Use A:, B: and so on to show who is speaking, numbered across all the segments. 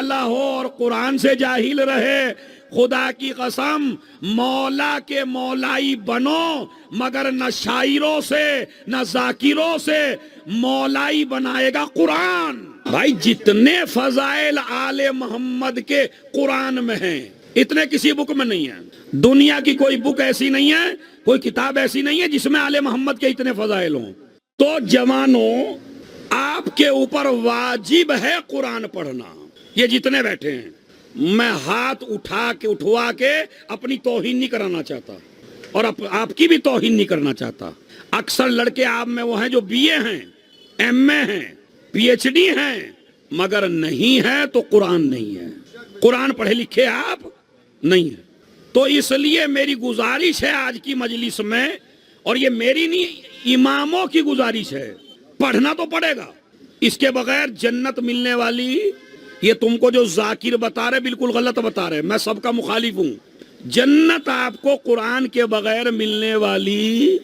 A: اللہ ہو اور قرآن سے جاہل رہے، خدا کی قسم مولا کے مولائی بنو مگر نہ شاعروں سے نہ ذاکروں سے، مولائی بنائے گا قرآن۔ بھائی جتنے فضائل آل محمد کے قرآن میں ہیں اتنے کسی بک میں نہیں ہیں۔ دنیا کی کوئی بک ایسی نہیں ہے، کوئی کتاب ایسی نہیں ہے جس میں آل محمد کے اتنے فضائل ہوں۔ تو جوانوں، آپ کے اوپر واجب ہے قرآن پڑھنا۔ یہ جتنے بیٹھے ہیں، میں ہاتھ اٹھوا کے اپنی توہین نہیں کرانا چاہتا اور آپ کی بھی توہین نہیں کرنا چاہتا۔ اکثر لڑکے آپ میں وہ ہیں جو بی اے ہیں، ایم اے ہیں، پی ایچ ڈی ہیں، مگر نہیں ہے تو قرآن نہیں ہے۔ قرآن پڑھے لکھے آپ نہیں ہیں۔ تو اس لیے میری گزارش ہے آج کی مجلس میں، اور یہ میری نہیں اماموں کی گزارش ہے، پڑھنا تو پڑے گا، اس کے بغیر جنت ملنے والی، یہ تم کو جو ذاکر بتا رہے بالکل غلط بتا رہے، میں سب کا مخالف ہوں۔ جنت آپ کو قرآن کے بغیر ملنے والی،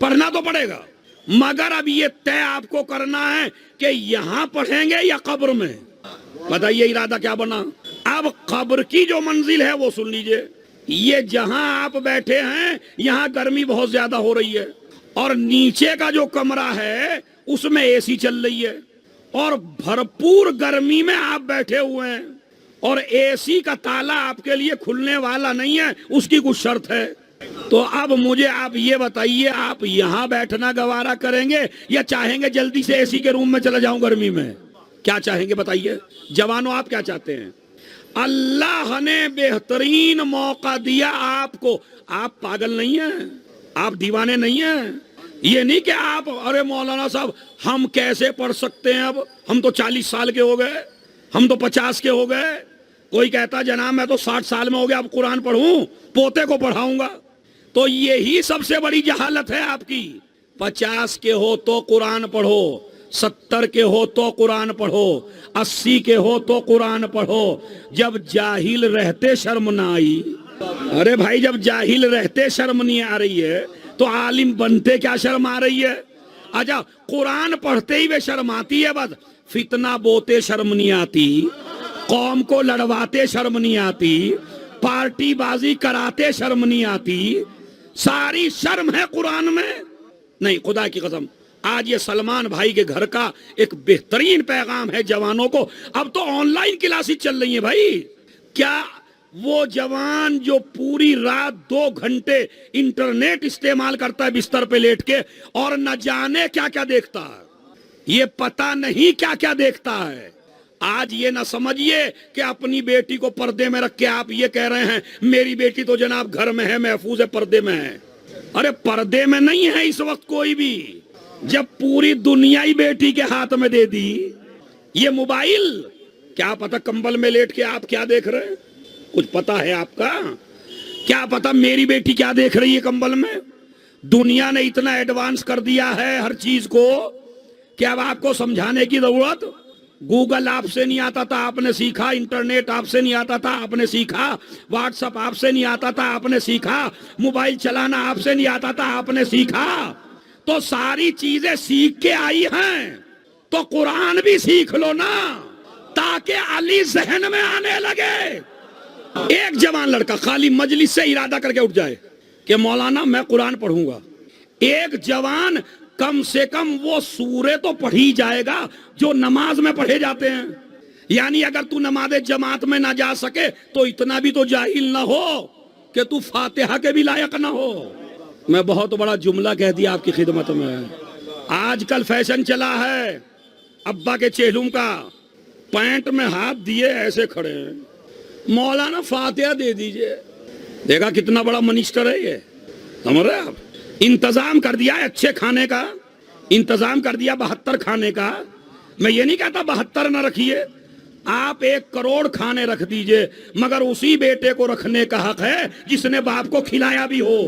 A: پڑھنا تو پڑے گا، مگر اب یہ طے آپ کو کرنا ہے کہ یہاں پڑھیں گے یا قبر میں۔ بتائیے ارادہ کیا بنا؟ اب قبر کی جو منزل ہے وہ سن لیجئے، یہ جہاں آپ بیٹھے ہیں یہاں گرمی بہت زیادہ ہو رہی ہے، اور نیچے کا جو کمرہ ہے اس میں اے سی چل رہی ہے، اور بھرپور گرمی میں آپ بیٹھے ہوئے ہیں، اور اے سی کا تالا آپ کے لیے کھلنے والا نہیں ہے، اس کی کچھ شرط ہے۔ تو اب مجھے آپ یہ بتائیے، آپ یہاں بیٹھنا گوارا کریں گے یا چاہیں گے جلدی سے اے سی کے روم میں چلا جاؤں گرمی میں؟ کیا چاہیں گے بتائیے جوانوں، آپ کیا چاہتے ہیں؟ اللہ نے بہترین موقع دیا آپ کو، آپ پاگل نہیں ہیں، آپ دیوانے نہیں ہیں۔ یہ نہیں کہ آپ ارے مولانا صاحب ہم کیسے پڑھ سکتے ہیں، اب ہم تو 40 سال کے ہو گئے، ہم تو 50 کے ہو گئے۔ کوئی کہتا جناب میں تو 60 سال میں ہو گیا، اب قرآن پڑھوں، پوتے کو پڑھاؤں گا۔ تو یہی سب سے بڑی جہالت ہے آپ کی۔ 50 کے ہو تو قرآن پڑھو، 70 کے ہو تو قرآن پڑھو، 80 کے ہو تو قرآن پڑھو۔ جب جاہل رہتے شرم نہ آئی، ارے بھائی جب جاہل رہتے شرم نہیں آ رہی ہے تو عالم بنتے کیا شرم آ رہی ہے؟ اچھا قرآن پڑھتے ہی وہ شرم آتی ہے، بس فتنہ بوتے شرم نہیں آتی، قوم کو لڑواتے شرم نہیں آتی، پارٹی بازی کراتے شرم نہیں آتی، ساری شرم ہے قرآن میں نہیں۔ خدا کی قسم آج یہ سلمان بھائی کے گھر کا ایک بہترین پیغام ہے جوانوں کو۔ اب تو آن لائن کلاسز چل رہی ہیں بھائی، کیا وہ جوان جو پوری رات 2 گھنٹے انٹرنیٹ استعمال کرتا ہے بستر پہ لیٹ کے، اور نہ جانے کیا کیا دیکھتا ہے، یہ پتہ نہیں کیا کیا دیکھتا ہے۔ آج یہ نہ سمجھیے کہ اپنی بیٹی کو پردے میں رکھ کے آپ یہ کہہ رہے ہیں میری بیٹی تو جناب گھر میں ہے، محفوظ ہے، پردے میں ہے۔ ارے پردے میں نہیں ہے اس وقت کوئی بھی، جب پوری دنیا ہی بیٹی کے ہاتھ میں دے دی۔ یہ موبائل، کیا پتہ کمبل میں لیٹ کے آپ کیا دیکھ رہے ہیں، کچھ پتہ ہے آپ کا؟ کیا پتہ میری بیٹی کیا دیکھ رہی ہے کمبل میں؟ دنیا نے اتنا ایڈوانس کر دیا ہے ہر چیز کو کہ اب آپ کو سمجھانے کی ضرورت۔ گوگل آپ سے نہیں آتا تھا، آپ نے سیکھا، انٹرنیٹ آپ سے نہیں آتا تھا، آپ نے سیکھا، واٹس اپ آپ سے نہیں آتا تھا، آپ نے سیکھا، موبائل چلانا آپ سے نہیں آتا تھا، آپ نے سیکھا۔ تو ساری چیزیں سیکھ کے آئی ہیں، تو قرآن بھی سیکھ لو نا تاکہ علی ذہن میں آنے لگے۔ ایک جوان لڑکا خالی مجلس سے ارادہ کر کے اٹھ جائے کہ مولانا میں قرآن پڑھوں گا، ایک جوان کم سے کم وہ سورے تو پڑھی جائے گا جو نماز میں پڑھے جاتے ہیں۔ یعنی اگر تو نماز جماعت میں نہ جا سکے تو اتنا بھی تو جاہل نہ ہو کہ تو فاتحہ کے بھی لائق نہ ہو۔ میں بہت بڑا جملہ کہہ دیا آپ کی خدمت میں۔ آج کل فیشن چلا ہے ابا کے چہلم کا، پینٹ میں ہاتھ دیے ایسے کھڑے ہیں، مولانا فاتحہ دے دیجئے۔ دیکھا کتنا بڑا منسٹر ہے یہ، سمجھ رہے آپ؟ انتظام کر دیا ہے اچھے کھانے کا، انتظام کر دیا 72 کھانے کا۔ میں یہ نہیں کہتا 72 نہ رکھیے، آپ 1 کروڑ کھانے رکھ دیجئے، مگر اسی بیٹے کو رکھنے کا حق ہے جس نے باپ کو کھلایا بھی ہو۔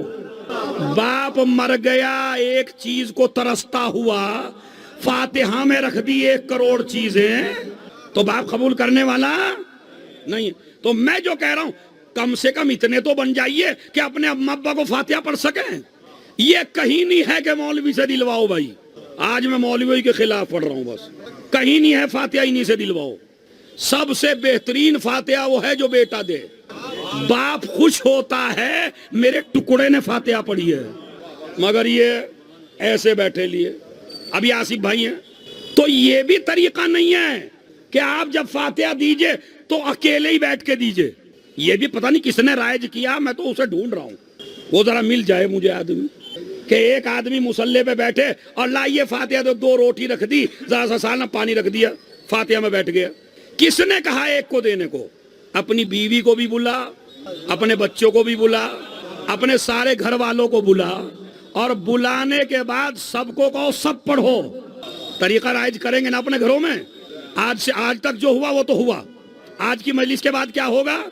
A: باپ مر گیا ایک چیز کو ترستا ہوا، فاتحہ میں رکھ دی 1 کروڑ چیزیں، تو باپ قبول کرنے والا نہیں۔ تو میں جو کہہ رہا ہوں کم سے کم اتنے تو بن جائیے کہ اپنے اما ابا کو فاتحہ پڑھ سکیں۔ یہ کہیں نہیں ہے کہ مولوی سے دلواؤ بھائی، آج میں مولوی کے خلاف پڑھ رہا ہوں، بس کہیں نہیں ہے فاتحہ انہی سے دلواؤ۔ سب سے بہترین فاتحہ وہ ہے جو بیٹا دے. باپ خوش ہوتا ہے میرے ٹکڑے نے فاتحہ پڑھی ہے، مگر یہ ایسے بیٹھے لیے. ابھی آصف بھائی ہیں تو یہ بھی طریقہ نہیں ہے کہ آپ جب فاتحہ دیجئے تو اکیلے ہی بیٹھ کے دیجئے. یہ بھی پتہ نہیں کس نے رائج کیا، میں تو اسے ڈھونڈ رہا ہوں، وہ ذرا مل جائے مجھے آدمی کہ ایک آدمی مصلی پہ بیٹھے اور لائیے فاتحہ تو 2 روٹی رکھ دی، ذرا سا سالنا پانی رکھ دیا، فاتحہ میں بیٹھ گیا. کس نے کہا ایک کو دینے کو؟ اپنی بیوی کو بھی بلا، اپنے بچوں کو بھی بلا، اپنے سارے گھر والوں کو بلا، اور بلانے کے بعد سب کو کہو سب پڑھو. طریقہ رائج کریں گے نا اپنے گھروں میں. آج تک جو ہوا وہ تو ہوا. آج کی مجلس کے بعد کیا ہوگا؟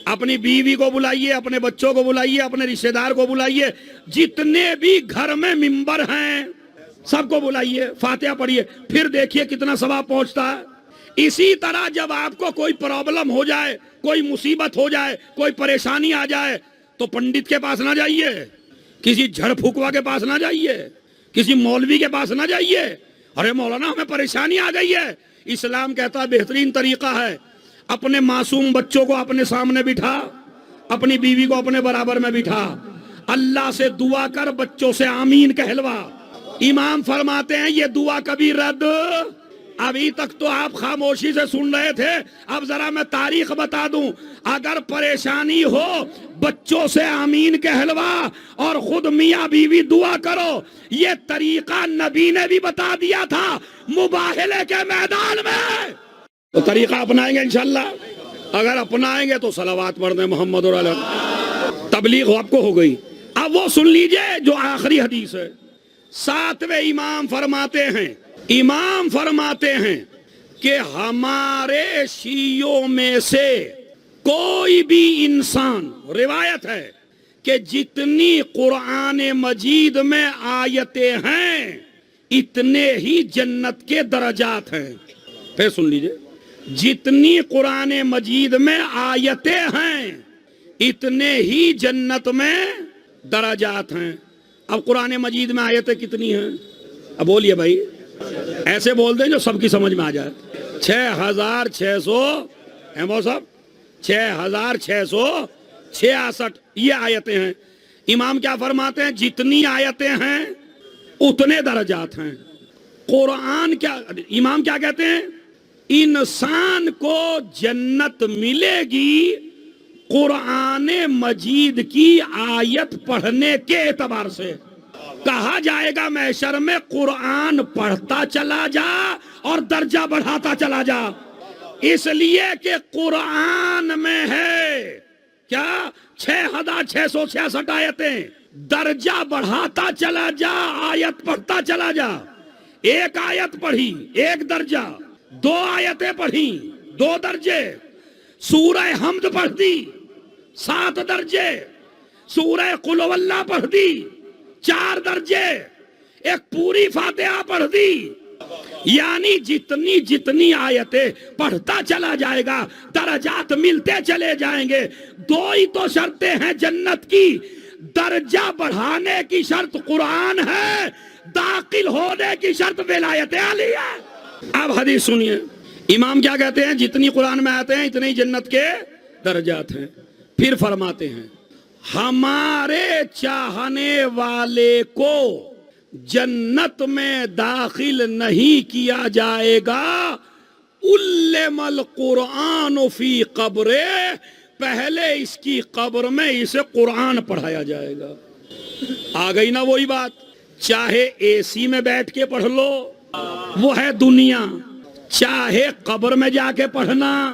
A: اپنی بیوی کو بلائیے، اپنے بچوں کو بلائیے، اپنے رشتہ دار کو بلائیے، جتنے بھی گھر میں ممبر ہیں سب کو بلائیے، فاتحہ پڑھیے، پھر دیکھیے کتنا ثواب پہنچتا ہے. اسی طرح جب آپ کو کوئی پرابلم ہو جائے، کوئی مصیبت ہو جائے، کوئی پریشانی آ جائے تو پنڈت کے پاس نہ جائیے، کسی جھڑ پھکوا کے پاس نہ جائیے، کسی مولوی کے پاس نہ جائیے. ارے مولانا ہمیں پریشانی آ گئی ہے. اسلام کہتا ہے بہترین طریقہ ہے اپنے معصوم بچوں کو اپنے سامنے بٹھا، اپنی بیوی کو اپنے برابر میں بٹھا، اللہ سے دعا کر، بچوں سے آمین کہلوا. امام فرماتے ہیں یہ دعا کبھی رد. ابھی تک تو آپ خاموشی سے سن رہے تھے، اب ذرا میں تاریخ بتا دوں. اگر پریشانی ہو بچوں سے آمین کہلوا اور خود میاں بیوی دعا کرو. یہ طریقہ نبی نے بھی بتا دیا تھا مباہلے کے میدان میں. تو طریقہ اپنائیں گے انشاءاللہ. اگر اپنائیں گے تو صلوات پڑھ دیں محمد اور علیہ. تبلیغ آپ کو ہو گئی. اب وہ سن لیجئے جو آخری حدیث ہے. 7ویں امام فرماتے ہیں کہ ہمارے شیعوں میں سے کوئی بھی انسان، روایت ہے کہ جتنی قرآن مجید میں آیتیں ہیں اتنے ہی جنت کے درجات ہیں. پھر سن لیجئے، جتنی قرآن مجید میں آیتیں ہیں اتنے ہی جنت میں درجات ہیں. اب قرآن مجید میں آیتیں کتنی ہیں؟ اب بولیے بھائی، ایسے بول دیں جو سب کی سمجھ میں آ جائے. 6600 احمد صاحب 6666 یہ آیتیں ہیں. امام کیا فرماتے ہیں؟ جتنی آیتیں ہیں اتنے درجات ہیں. قرآن کیا، امام کیا کہتے ہیں؟ انسان کو جنت ملے گی قرآن مجید کی آیت پڑھنے کے اعتبار سے. کہا جائے گا محشر میں قرآن پڑھتا چلا جا اور درجہ بڑھاتا چلا جا، اس لیے کہ قرآن میں ہے کیا 6666 آیتیں. درجہ بڑھاتا چلا جا، آیت پڑھتا چلا جا. ایک آیت پڑھی 1 درجہ، 2 آیتیں پڑھی 2 درجے، سورہ حمد پڑھ دی 7 درجے، سورہ قل هو اللہ پڑھ دی 4 درجے، ایک پوری فاتحہ پڑھ دی. یعنی جتنی آیتیں پڑھتا چلا جائے گا درجات ملتے چلے جائیں گے. 2 ہی تو شرطیں ہیں جنت کی. درجہ بڑھانے کی شرط قرآن ہے، داخل ہونے کی شرط ولایت علی ہے. اب حدیث سنیے، امام کیا کہتے ہیں؟ جتنی قرآن میں آتے ہیں اتنے ہی جنت کے درجات ہیں. پھر فرماتے ہیں ہمارے چاہنے والے کو جنت میں داخل نہیں کیا جائے گا علم القرآن فی قبرے، پہلے اس کی قبر میں اسے قرآن پڑھایا جائے گا. آ گئی نا وہی بات، چاہے اے سی میں بیٹھ کے پڑھ لو وہ ہے دنیا، چاہے قبر میں جا کے پڑھنا.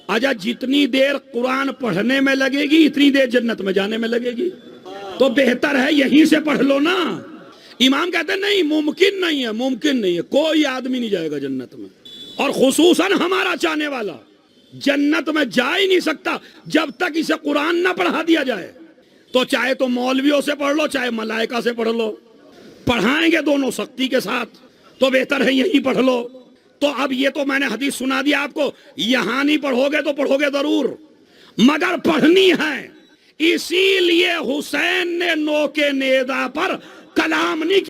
A: آجا جتنی دیر قرآن پڑھنے میں لگے گی اتنی دیر جنت میں جانے میں لگے گی، تو بہتر ہے یہیں سے پڑھ لو نا. امام کہتے ہیں نہیں، ممکن نہیں ہے، ممکن نہیں ہے، کوئی آدمی نہیں جائے گا جنت میں، اور خصوصاً ہمارا چاہنے والا جنت میں جا ہی نہیں سکتا جب تک اسے قرآن نہ پڑھا دیا جائے. تو چاہے تو مولویوں سے پڑھ لو چاہے ملائکہ سے پڑھ لو، پڑھائیں گے دونوں سختی کے ساتھ، تو بہتر ہے یہیں پڑھ لو. تو اب یہ تو میں نے حدیث سنا دیا آپ کو، یہاں نہیں پڑھو گے تو پڑھو گے ضرور، مگر پڑھنی ہے. اسی لیے حسین نے نوکے نیزہ پر کلام نہیں